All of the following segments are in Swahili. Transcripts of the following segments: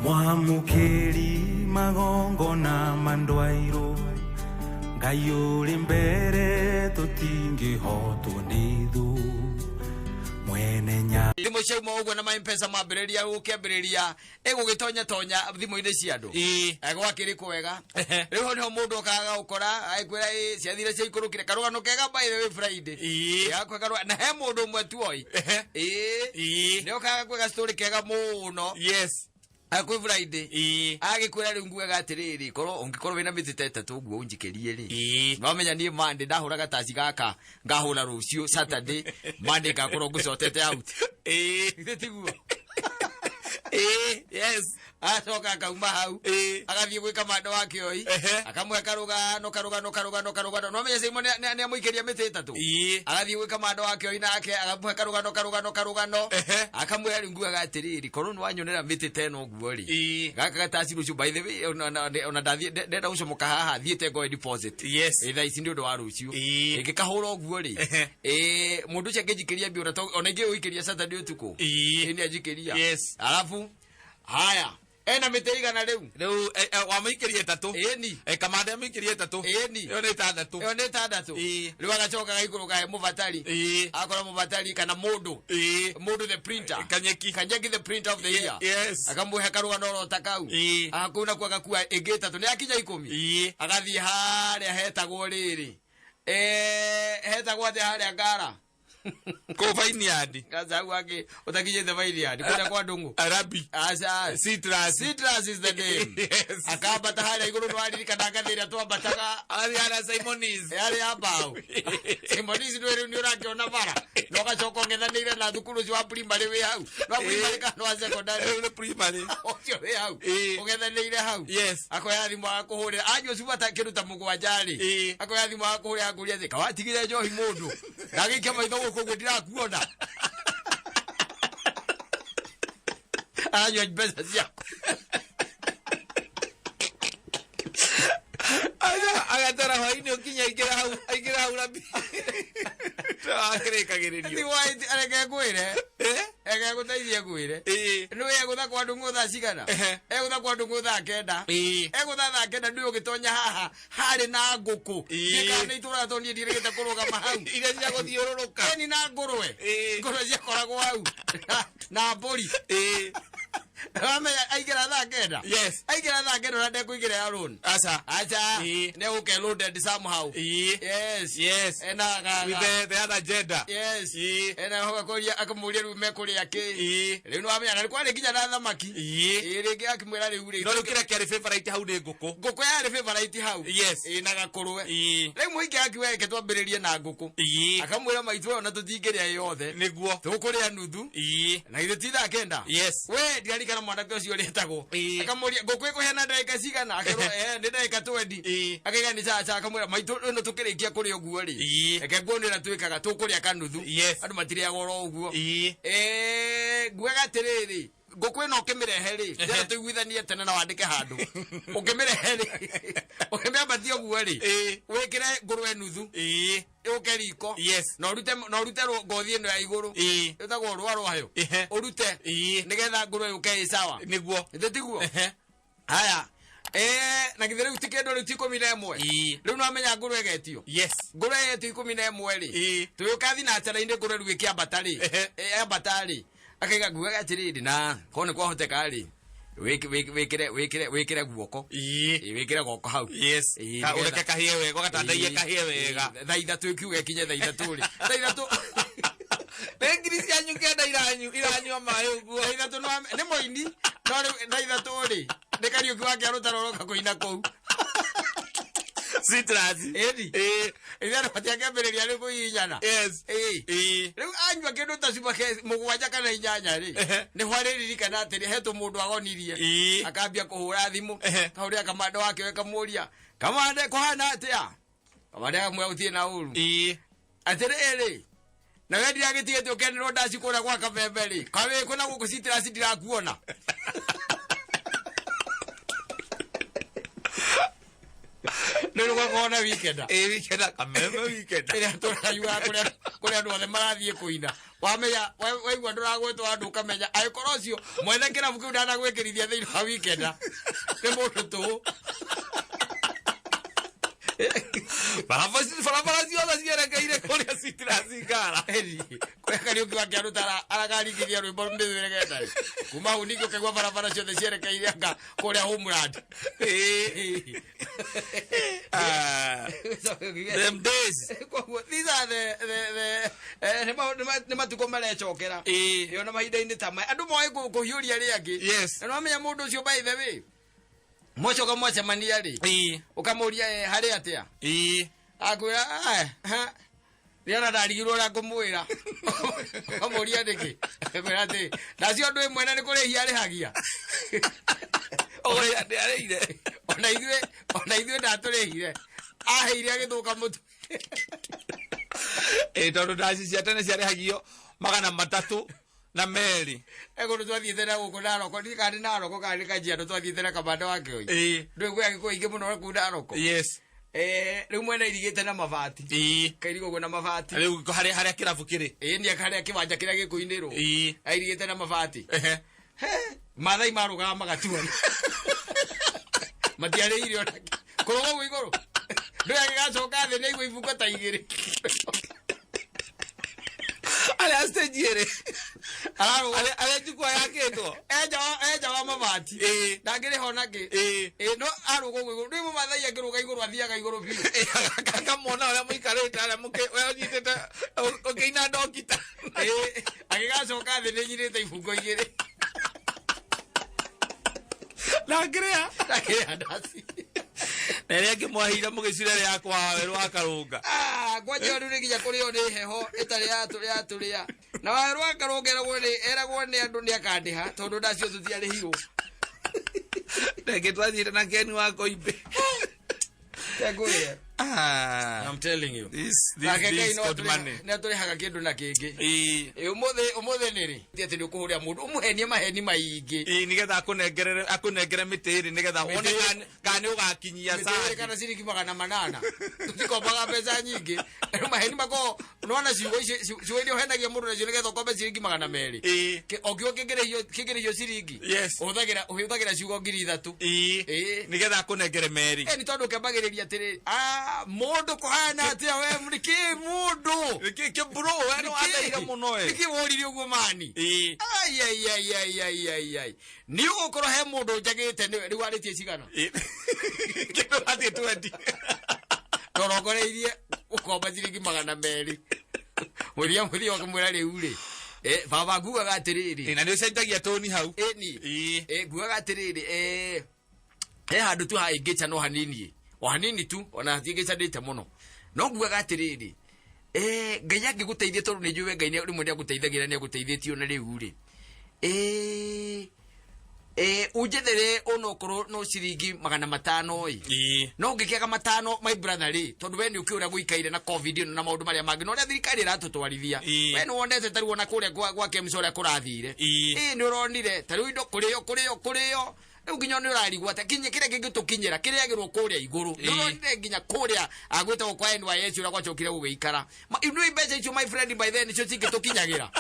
Mwamukiri magongo na mandwairo Ngai uri mbere tutingihotwo ni thu mwene nya Thimo cia maugwa na M-Pesa mambiriria ukĩambĩrĩria ĩgũgĩtonya tonya thimo-inĩ cia andũ gwakĩrĩ kwega rĩu nĩho mũndũ okaga gũkora aikwĩra ciathire cia ikũrũkire karũgano kega by the way Friday yakwe karũgano na he mũndũ ũmwe tuoi nĩ okaga kwega story kega mũno Akwe Friday agĩkwĩra rĩu nguaga atĩrĩrĩ korwo ũngĩkorwo wĩna mĩtĩ 3 ũguo ũnjikĩrie rĩ no menya niĩ Monday ndahũra gataci gaka ngahũra rũciũ Saturday Monday ngakorwo ngũcotete out tiguo yes acoka akauma hau agathiĩ gwĩka mando wake oi akamwe karũgano no menya Simon nĩ amũikĩria mĩtĩ 3 agathiĩ gwĩka mando wake oi nake akamwe karũgano akamwe rĩu nguaga atĩrĩrĩ korwo nĩ wanyonera mĩtĩ 10 ũguo rĩ gaka gataci rũciũ by the way ona ndenda gũcomoka haha thiĩte ngoe deposit thaa ici nĩ ũndũ wa rũciũ ĩngĩkahũra ũguo rĩ mũndũ ũcio angĩnjikĩria mbia ona ingĩ ũikĩria Saturday ũtukũ nĩ anjikĩria alafu haya ena mĩtĩ igana rĩu wamũikĩrie 3 kamande amũikĩrie 3 ĩyo nĩ 6 rĩu agacoka gaikũrũka he mũbatari akora mũbatari kana mũndũ the printer Kanyeki the printer of the year akamũhe karũgano rota kau akuna kwa gakua ĩngĩ 3 nĩ akinya 10 agathiĩ harĩa hetagwo rĩrĩ hetagwo atĩ harĩa Ngara ko Vineyard kaza wake utakinyete Vineyard kwenda kwa Ndungu Arabi asa Citrus is the name akabata hali iguru ndwari kana gathira twambataga ari Simonis yari abao Simonis ndwere ni urakiona bara no gacoko ngethanire na thukuru cia primary we hau no primary kana wa secondary no primary ocio we hau ugethanire hau akoya thimu akuhurira anyo cibata kiruta mugwanjari akoya thimu akuhurira akuria thika watigire njohi mundu ndagikia maitho guko ndirakuona anyo pesa cia agatara haini ukinya igira hau rabi akirekagererio ni white areke gwire ege gutaithie gwire no egutha kwa Ndungu tha cigana egutha kwa Ndungu tha 9 egutha tha 9 ndio gitonya haha hari na nguku nikana itura tonie ndirigite kurugama hau ire cia guthiururuka ni na ngurwe cia koragwo hau na mburi aigira tha 9 aigira tha 9 na ndekuigira ya loan acha ne uke loaded somehow ena ga with the other gender ena hoga koria akamuria ru mekuria ki riu no amenya na kwari kinya na thamaki ringi akimwira riu ri no rukira kiari favorite hau ni nguku yari favorite hau na gakurwe riu muingi akiweke twambiririe na nguku akamwira maitwe ona tutingiria yothe niguo tukuria nuthu na ithe ti tha 9 we ndiari kana mwanake ucio retagwo akamuria nguku ikuhena ndagika cigana akerwo ni ndagika 20 akaiga ni cha akamwira maitwe no tukirikia kuri uguo ri eke nguonera twikaga tukuria kanuthu andu matiriaga oro uguo ngwega atiriri nguku ino ukimirehe ri ndera tuiguithanie tene na wandike handu ukimirehe ri ukimiambatia uguo ri wikire ngurwe nuthu uke riko no rute ngothi ino ya iguru itagwo rwayo urute nigetha ngurwe uke sawa niguo ndetiguo haya na githire utikendo ri 11 riu no amenya ngurwe getio ngurwe getio 11 ri tuyukathi na atara-inde ngurwe ru ikiambatari ambatari akaiga nguaga atiriri na kone kwa hoteka ri wikire guoko wikire goko hau ka ureke kahie wega gatandaie kahie wega tha 3 ikiuga kinye tha 3 ri tha 3 English yanyu kenda iranyu mayo guo tha 3 no ni moini no tha 3 ri ndekari ukiwake arutaroroka kuina kou Citrus ithano patiakambiriria ri kuinyana riu anywa kindu ta ciba mugwanja kana inyanya ri ni hwariri kana atiri hetu mundu agonirie akambia kuhura thimu kahuria kamande wake we kamuria kamande kohana atia kamande amwe uthie na uru atiriri na wendi agitigete ukenero ndaci kura kwa kabembe ri kawe kuna guku Citrus ndirakuona Nero kwa kona weekend. Weekend kameme weekend. Ira tora yuga kule andu othe marathie kuina. wamenya waigua nduragwetwo andu kamenya aikorocio mwene kirabu kiu ndana gwikirithia thiini wa weekend ni mundu tu barabara ciothe cierekeire kuria citiracingara kwekari ukiwa kiarutara arakarigithia rwimbo mbithire gendari kuma hau ningĩ ũkaigua barabara ciothe cierekeire anga kuria Homeland them days these are the nĩ matukũ marecokera na mahinda-inĩ ta maya andũ moĩ kũhiũria rĩangĩ na wamenya mũndũ ũcio by the way mocoka mwacemania rĩ ũkamũria harĩ atĩa akwĩra rĩana ndarigirwo ũrĩa ngũmwĩra ũkamũria nĩkĩ akwĩra atĩ nacio andũ ĩmwe na nĩ kũrĩhia arĩhagia nĩarĩire ona ithuĩ ndatũrĩhire aheire agĩthũka mũtu tondũ ndaci cia tene ciarĩhagio 300 na meri ego twathiĩte na gũkũ Naroko ni kandi Naroko kandi Kajiado twathiĩte na kamanda wake ũyũ ndũĩ gwĩ agĩkũyũ ingĩ mũno kũu Naroko rĩu mwene irigĩte na mabati kairigwo na mabati rĩu harĩa kĩrabu kĩrĩ nĩ harĩa kĩwanja kĩrĩa gĩkũinĩrwo airigĩte na mabati mathai marũgaga magatuana matiarĩ irio kũrũga ũguo igũrũ ndũĩ agĩgacoka thĩ nĩ igua ibungo ta igĩrĩ ale stage ere ale jukwa yake to eja wa mabati ndangire hona ke no arugo gwe ndimo mathai akiruga iguru athiaga iguru biu akamona ora muikarete ala muke oyitete okeina dokita agigacoka thi ninyirite ibungo igiri ndangire ndasi nere ngimwahira mugicire yakwa weru akarunga gwaje ruri nginya kurio ni heho itari ya turia na weru akarungera gwone eragwo ni andu ni akandiha tondu ndacio tutiari hiru ndege twathire na Ken wako ibe yagoya I'm telling you this good money na turi haga kindu na kingi umuthe niri ati ni kuhuria mundu umuhenie maheni maingi nigetha akunengere mitiri nigetha wone kani ugakinyia saa kana ciringi 800 tutikombaga mbeca nyingi maheni mako unaona ciugo ndio henagia mundu nacio nigetha ukombe ciringi 200 ogio kigereyo ciringi uthagira ciugo 3000 nigetha akunengere meri ni tondu kembagiriria atiri mundu kuhana atia we mriki mundu ke bro we no adaira muno iki worire uguo mani ai ni ukoro he mundu njagite ni waritie cigana kitu ati 20 torogoreirie ukomba ciringi 200 muthia wakamwira riu ri baba ngugaga atiriri na ni ucenjagia toni hau ni ngugaga atiriri handu tu haingica no hanini hanini tu ona thigicanite muno no ngugaga atiriri Ngai angiguteithia tondu ni njuwe Ngai ni rimwe ni aguteithagira ni aguteithitio na riu ri unjethere onokorwo no ciringi 500 no ngikiaga 5 my brother ri tondu we ni ukiura guikaire na covid na maundu maria mangi no ria thirikari iratutwarithia we ni wonete taru ona kuria gwa kemso ria kurathire ni uronire taru indo kurio nginya ni urarigwa ta kinye kire kingitukinyira kire agirwo kuria iguru no nginya kuria agwita kwa NYS ura gwacokire gugiikara inu imbeca icio my friend by then icio cingitukinyagira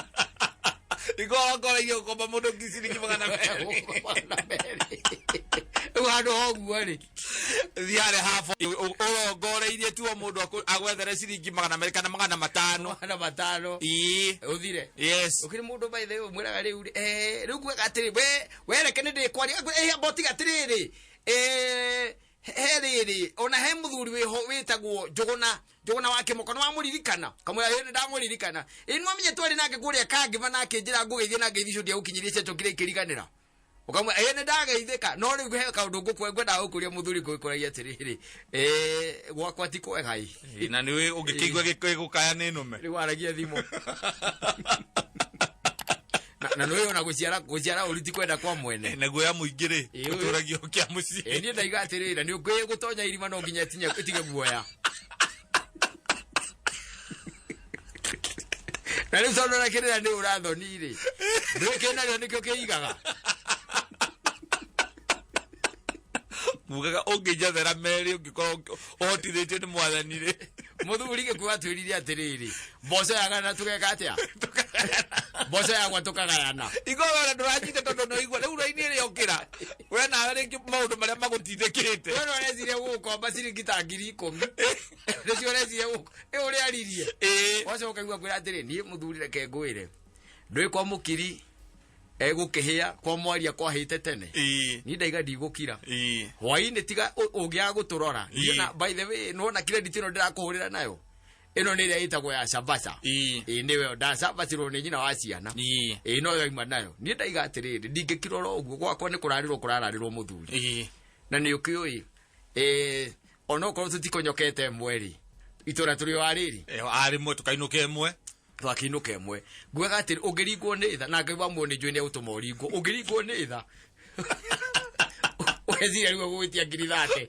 igora iyo komba mundu ngiciringi 200 uhando hoguo ri thiare hafo urongoreirie tu mundu agwethere ciringi 200 kana 500 uthire yes ukiri mundu by the way mwiraga riu riu gwe gatiri wereke ni ndikwaria boti gatiri heriri ona he muthuri witagwo Jogona wake mokono wa muririkana kamwe yene ndamuririkana inu amenye twari nake kuria kangiva nake njira ngugeithia na ngeithi cio ukinyirie tokire ikiriganira ukamwe yene ndageithika no riu he kaundu ngwenda gukuria muthuri kwikuragia atiriri gwakwa ti kwega na niwe ungikigwa gikugukaya ni nume riu aragia thimo na noyo ona guciara uruti kwenda kwa mwene naguo ya muingire uturagio kia muci ni ndaiga atirira ni ukwiye gutonya irima no nginya itige guoya na riu tondu na kirira ni urathoni ri ndikena rio nikio kiigaga mugaga ungijathera meri ungikorwo ohotithitio ni mwathani ri muthuri gikuwa twirire atiriri mboco yagana tugeka atia Boso ya gwatũkagayana igora ndũranyite tondũ no igwa rĩu raini ĩrĩa okĩra we nawe rĩngĩ maũndũ marĩa magũtindĩkĩte we nĩũrecire gũkomba ciringi ta 10,000 nĩcio ũrecire gũko ũrĩa aririe Boso ũkaigua kwĩra atĩrĩ niĩ mũthuri reke ngwĩre ndũĩ kwa mũkiri egũkĩhĩa kwa mwaria kwahĩte tene ni ndaiga ndigũkira hwaĩ-inĩ tiga ũngĩaga gũtũrora na by the way nĩwona credit ĩno ndĩrakũhũrĩra nayo ĩno nĩ ĩrĩa ĩtagwo ya Sabasa nĩwe ndacabacirwo nĩ nyina wa ciana no yoima nayo niĩ ndaiga atĩrĩrĩ ndingĩkĩrora ũguo gwakwa nĩ kũrarĩrwo mũthuri na nĩ ũkĩũĩ ona okorwo tũtikonyokete mwerĩ itũra tũrĩ o arĩrĩ arimwe tũkainũka ĩmwe twakinuka ĩmwe nguaga atĩrĩ ũngĩringwo nĩ tha na Ngai wa muone njũĩ nĩ agũtũma ũringwo ũngĩringwo nĩ tha ũgecira rĩu ũgwĩtia ngiri 30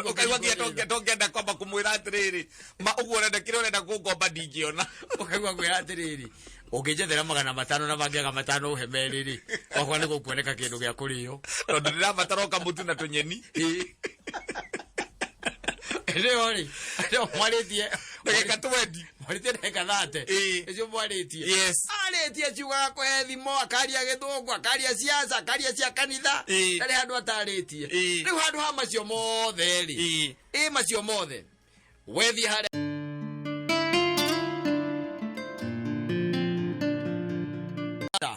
ũkaigua tongĩenda kwamba kũmwĩra atĩrĩrĩ ma ũguo ũrenda kĩrĩa ũrenda gũkomba ndingĩona ũkaigua kwĩra atĩrĩrĩ ũngĩnjethera 500 na mangĩaga 5 ũhe merĩ okwa nĩ gũkuoneka kĩndũ gĩa kũrĩo tondũ ndĩrabatara kamũtu na tũnyeni Rĩorĩ mwarĩtie ndagĩka 20 mwarĩtie ndagĩka 30 icio mwarĩtie arĩtie ciugaga kũhe thimo akaria gĩthũngũ akaria siasa akaria cia kanitha ndarĩ handũ atarĩtie rĩu handũ ha macio mothe rĩ macio mothe wethi harĩa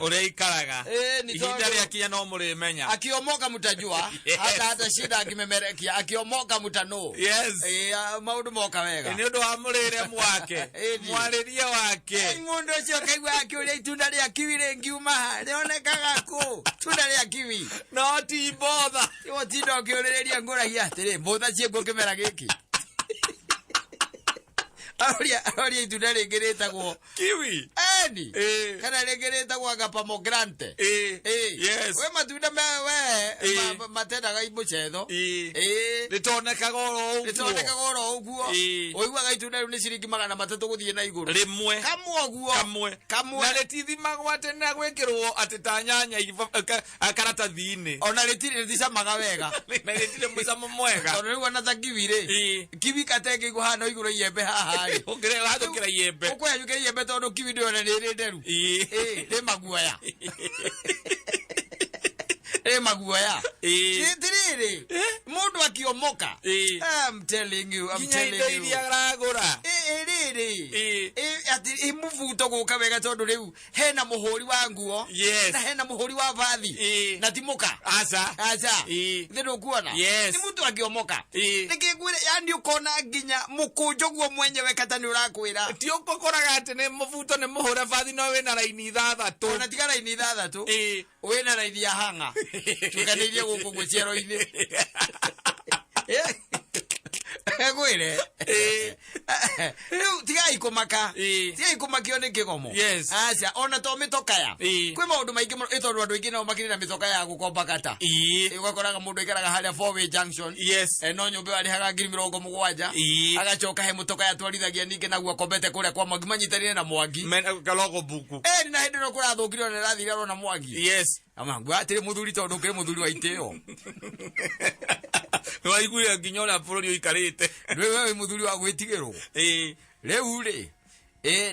ũrĩa ikaraga ihinda rĩakinya no mũrĩmenya akiomoka mtajua hata shida akimemerekia akiomoka mtano maũndũ moka wega nĩ ũndũ wa mũrĩre mwake mwarĩrie wake mũndũ ũcio kaigua akĩũria itunda rĩa kiwi rĩngiuma rĩonekaga kũ itunda rĩa kiwi no ti mbotha ũtinda ũkĩũrĩrĩria ngũragia atĩrĩ mbotha ciĩkuo kĩmera gĩkĩ Aroria itunda rĩngĩ rĩtagwo kiwi kana rĩngĩ rĩtagwo agapomogrante we matunda we matendaga imũcetho rĩtonekaga oro ũguo ũiguaga itunda rĩu nĩ ciringi 300 gũthiĩ na igũrũ rĩmwe kamwe ũguo na rĩtithimagwo atĩ na gwĩkĩrwo atĩ ta nyanya karatathi-inĩ ona rĩticamaga wega na rĩtirĩ mũcamo mwega tondũ rĩu ona ta kiwi rĩ kiwi katengĩigwo hana igũrũ iembe haha ũngĩrathũkĩra iembe ũkwĩhanyũkĩra iembe tondũ kiwi ndĩona nĩ nderu rĩ maguoya maguoya tirĩrĩ mũndũ akiomoka I'm telling you iria aragũra rĩrĩ ati mũbuto gũka wega tondũ rĩu hena mũhũri wa nguo na hena mũhũri wa vathi na timuka aca thĩrũ kuona nĩ mũndũ akiomoka nĩkĩngwĩre yani ũkona nginya mũkũnjo guo mwenyewe kata nĩ ũrakwĩra ti ũkoraga atĩ nĩ mũbuto nĩ mũhũre vathi no wĩna raini 6 ona tiga raini 6 wĩna raini ya hanga tukanĩirie gũkũ gwĩciaro-inĩ gwĩre rĩu tigai kũmakio nĩ kĩgomo aca ona to mĩtokaya kwĩ maũndũ maingĩ mũno tondũ andũ aingĩ nao makĩrĩ na mĩtoka ya gũkomba kata ũgakoraga mũndũ aikaraga harĩa 4-way junction no nyũmba arĩhaga 70,000 agacoka he mũtoka yatwarithagia ningĩ naguo akombete kũrĩa kwa Mwangi manyitanĩire na Mwangi kalogo buku na hĩndĩ ĩno kũrathũkire ona ĩrathire na Mwangi amangwa atĩrĩ mũthuri tondũ ũkĩrĩ mũthuri wa itĩo waiguire nginya ũrĩa bũrũri ũikarĩte wewe mũthuri wa gwĩtigĩrwo rĩu rĩ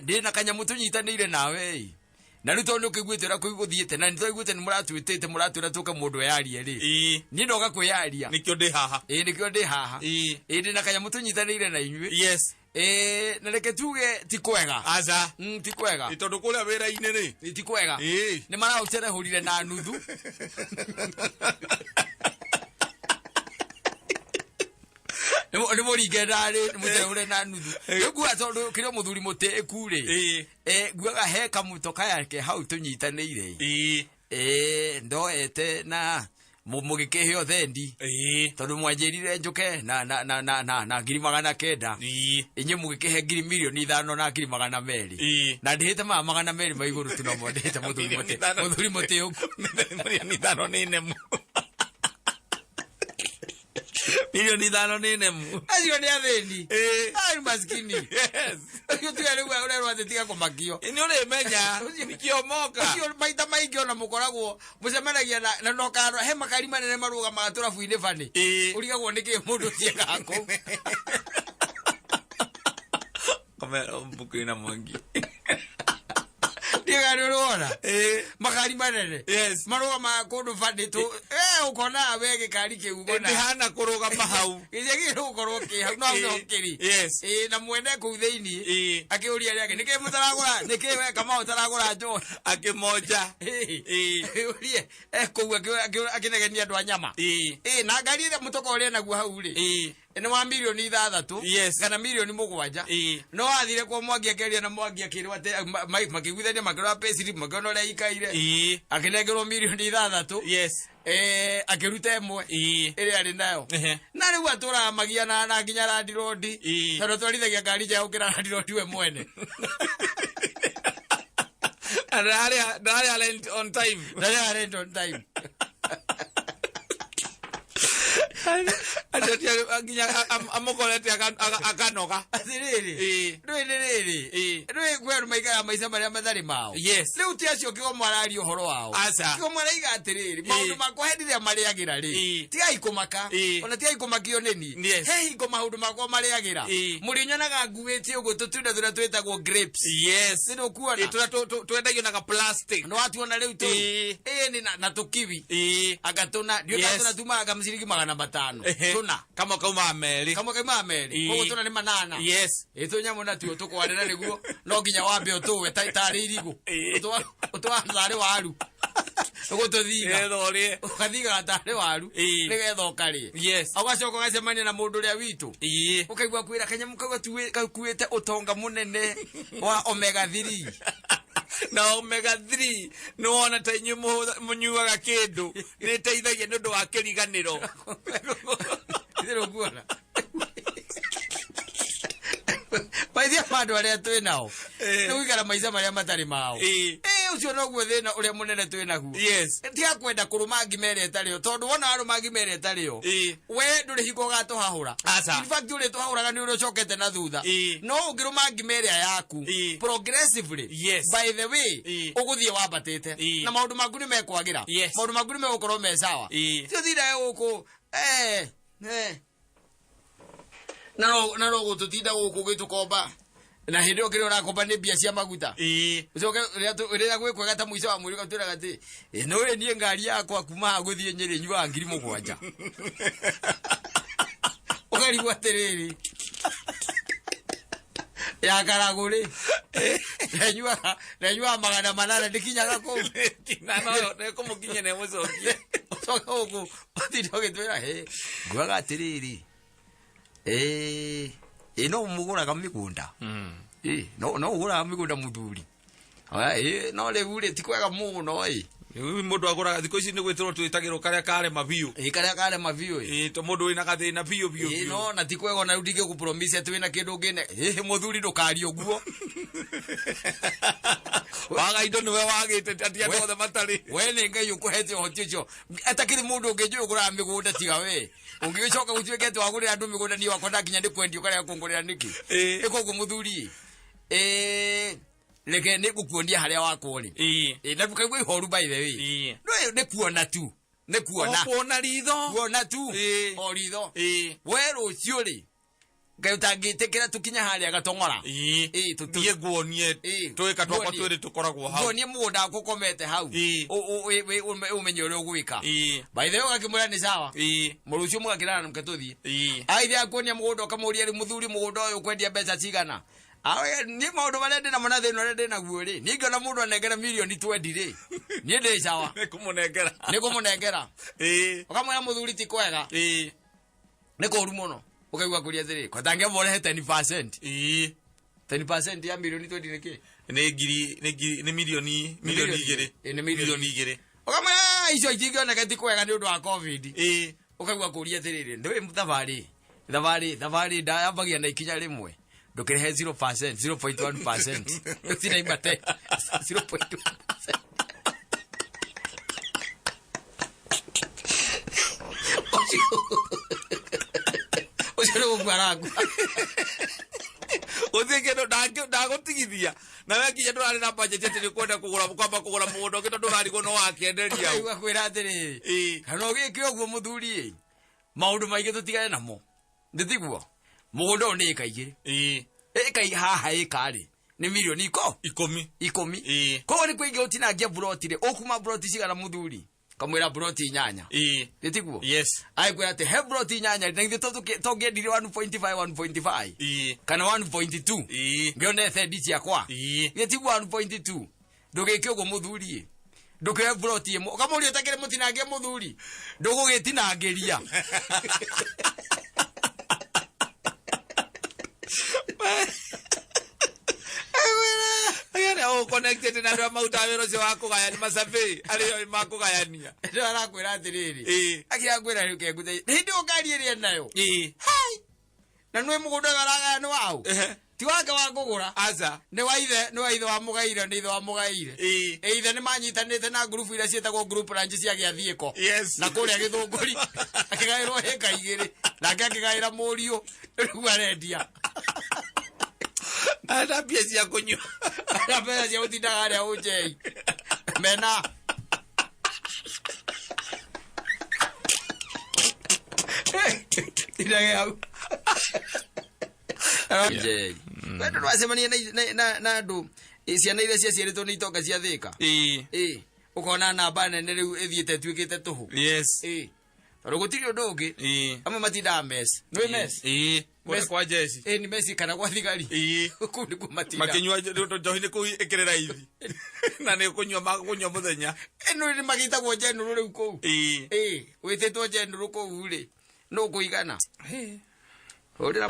ndĩ na kanyamũ tũnyitanĩire nawe na rĩu tondũ ũkĩiguĩte ũrĩa kũigũthiĩte na nĩtwaiguĩte nĩ mũratwĩtĩte mũratwĩra tũke mũndũ yarie rĩ niĩ ndoga kwĩyaria nĩkĩo ndĩ haha ndĩ na kanyamũ tũnyitanĩire na inyuĩ na reke tuge ti kwega ti kwega tondũ kũrĩa wĩra-inĩ rĩ ti kwega nĩ maraũcerehũrire na nuthu nĩ mũringe ndarĩ nĩ mũcerehũre na nuthu nguaga tondũ kĩrĩ mũthuri mũtĩku rĩ nguaga he kamũtoka yake hau tũnyitanĩire ndoete na mũgĩkĩheo thendi tondũ mwanjĩrire njũke na 900,000 inyuĩ mũgĩkĩhe 5,500,000 na 200,000 na ndĩhĩte 200,000 ma igũrũ tu no ndĩhĩte mũthuri mũtĩũku 5 nĩ nemu milioni 5 nĩ nemu acio nĩ athĩni ai maskini acio tiga rĩu ũrerwo atĩ tiga kũmakio nĩ ũrĩmenya nĩkĩomoka acio maita maingĩ ona mũkoragwo mũcemanagia na nokaro he makari manene marũgamaga tũrabu-inĩ bani ũrigagwo nĩkĩ mũndũ ciekaga kũu komera mbuku-ĩna Mwangi Tiga nurona. Makari manene. Yes. Maroga ma kondo fande to. Ukona wege kari ke ugona. Ndihana kuroga mahau. Ijegi ukoroke hau no kiri. Yes. Na mwende ku theini. Akiuria yake nike mutaragura nike kama utaragura jo akimoja. Urie ku akinegenia andu anyama. Na ngari ile mutoko uri naguo hau ri. Ene wa milioni 6 kana milioni 7 no athire kwa Mwangi akeria na Mwangi akirwa ate makiguithania makirwa pesi makono ria ikaire akinengerwo milioni 6 akiruta emwe iri ari nayo na riu atura magiana na nginya Land Road tondu twarithagia ngari ja ukira Land Road we mwene Dali on time amokolete akanoga athiriri rwe gweru maikara maisa maria mathari mao riu ti acio kigo mwarari uhoro wao kigo mwaraiga atiriri maundu makwa hendithia mariagira ri tigai kumaka ona tigai kumakio nini he hingo maundu makwa mariagira murinyonaga nguite uguo tutunda turia twitagwo grapes ndio kuona twendagio na plastic no atuona riu tu ni na tukiwi agatuna ndio tatuna tumaga mciringi 500 tuna kama kauma Ameri kogo tuna ni manana nyamu na tuo tukwarera niguo no nginya wambe utuwe taitari irigu utwandare waru ugo tuthiga ukathiga tare waru nigetha ukari ugacoka ugacemania na mundu ria witu ukaigua kwira kanyamu kakuite utonga munene wa omega 3 na omega 3 no ona tanyu munyuaga kindu ni teithagia nundu wa kiriganiro ndiro kuona Paithia mandu aria twi nao twikara maica maria matari mao ucio noguo thina uria munene twi naguo tia kwenda kuruma ngimere etario tondu wona aruma ngimere etario we nduri hingo gatuhahura in fact uri tuhahuraga ni uri cokete na thutha no ungiruma ngimere yaku progressively by the way uguthie wambatite na maundu maku ni mekwagira maundu maku ni megukorwo me sawa tio thira guku no gututinda guku gitukomba na hindi okire urakomba ni bia cia maguta ucoke ria gwikwega ta muico wa mwiri gatwira gati no we nie ngari yakwa kuma guthie Nyeri nyua 7,000 ukari gwatereri ya karaguri nyua 800 ndikinyaga ku na no ne kumukinye ne mucokie ucoke guku utinde gitwira ngwaga atiriri no muguraga migunda no uguraga migunda muthuri no riu ti kwega muno mundu aguraga thiko ici ni gwitiro twitagirwo karia kare mabiu karia kare mabiu to mundu wina gathina biu no na ti kwega na ndinge ku promise ati wina kindu ngine muthuri ndukari uguo waga indo niwe wagite ati andu othe matari we ni ngai ukuhete hoticho atakiri mundu ungeju ugura migunda tiga we ungicoka gutwekete wagurira andu migunda ni wakona kinya ndi kwendio karia kungurira niki ikogo muthuri leke ne gukuonia haria wakuri na bukaigwe ihoru by the way no ne kuona tu ne kuona ritho kuona tu o ritho weru ciuri ngai utangitikira tukinya haria gatongora tutie guonie twika twakwa twiri tukoragwo hau guonie mugunda gukomete hau umenye uri ugwika by the way gakimura ni sawa murucio mugakirana mukatuthie aithe akuonia mugunda kamuria ri muthuri mugunda uyu kwendia mbeca cigana awe ni maundu maria ndina mona thina ria ndina guo ri ni ngona mundu anengera milioni 20 ri ni ndi sawa ni kumunengera ukamwira muthuri ti kwega ni kuru muno ukaigua kuria thiri kwatangia morehe 10% 10% ya milioni 20 niki ni milioni 2 ni milioni 2 ukamwira icio itingona gati kwega ni undu wa covid ukaigua kuria thiri ndwe thavari ndayambagia na ikinya rimwe ndukirehe 0% 0.1% sinaimate 0.1% Oshiro gwarangu uthike ndo ndagutigithia na we kinya ndurari na budget ati kwenda kugura mundu ngito ndurari gono wakenderia au kwira atiriri kana ugike oguo muthuri maundu maingi tutigane namo nditiguo mugunda ni kaigiri kai haha ikari ni milioni 10 ko ni kwingi utinagia broti re okuma broti cigana muthuri kamwira broti 8 nitiguo yes ai kwira te he broti 8 na ithe tongendire 1.5 kana 1.2 ngione thendi ciakwa nitiguo 1.2 ndugike ugo muthuri nduke broti imo kamuri utakire mutinagia muthuri ndugugitinangiria connected na ndo mauta wero cio wako gayani masabe ari mako gayania ndo arakwira atiriri akirangwira ruke nguthe hindi ukaririe nayo hai na nwe mugunda garaga no wao ti waka wa kugura aza ni wa ithe wa mugaire ni ithe wa mugaire ithe ni manyitanite na group ira cietagwo group range cia giathiiko na kuria githunguri akigairwo heka igiri nake akigaira murio riu arendia ada piesi ya kunyo ada piesi ya utindagare ujei mena idage au ujei ndo wasemania na ndu ciana iria ciaciaritwo ni itonga cia thika ukona namba nene riu ithiete twikite tuhu yes tondu gutiri undu ungi amwe matindaga mes nwi mes kwa jesi ni mesi kana kwa thigari ku ni kumatinda makinywa njohi ku ikirera ithi na ni kunywa muthenya ni magitagwo jenuru riu ku wititwo jenuru ku ri no kuigana urira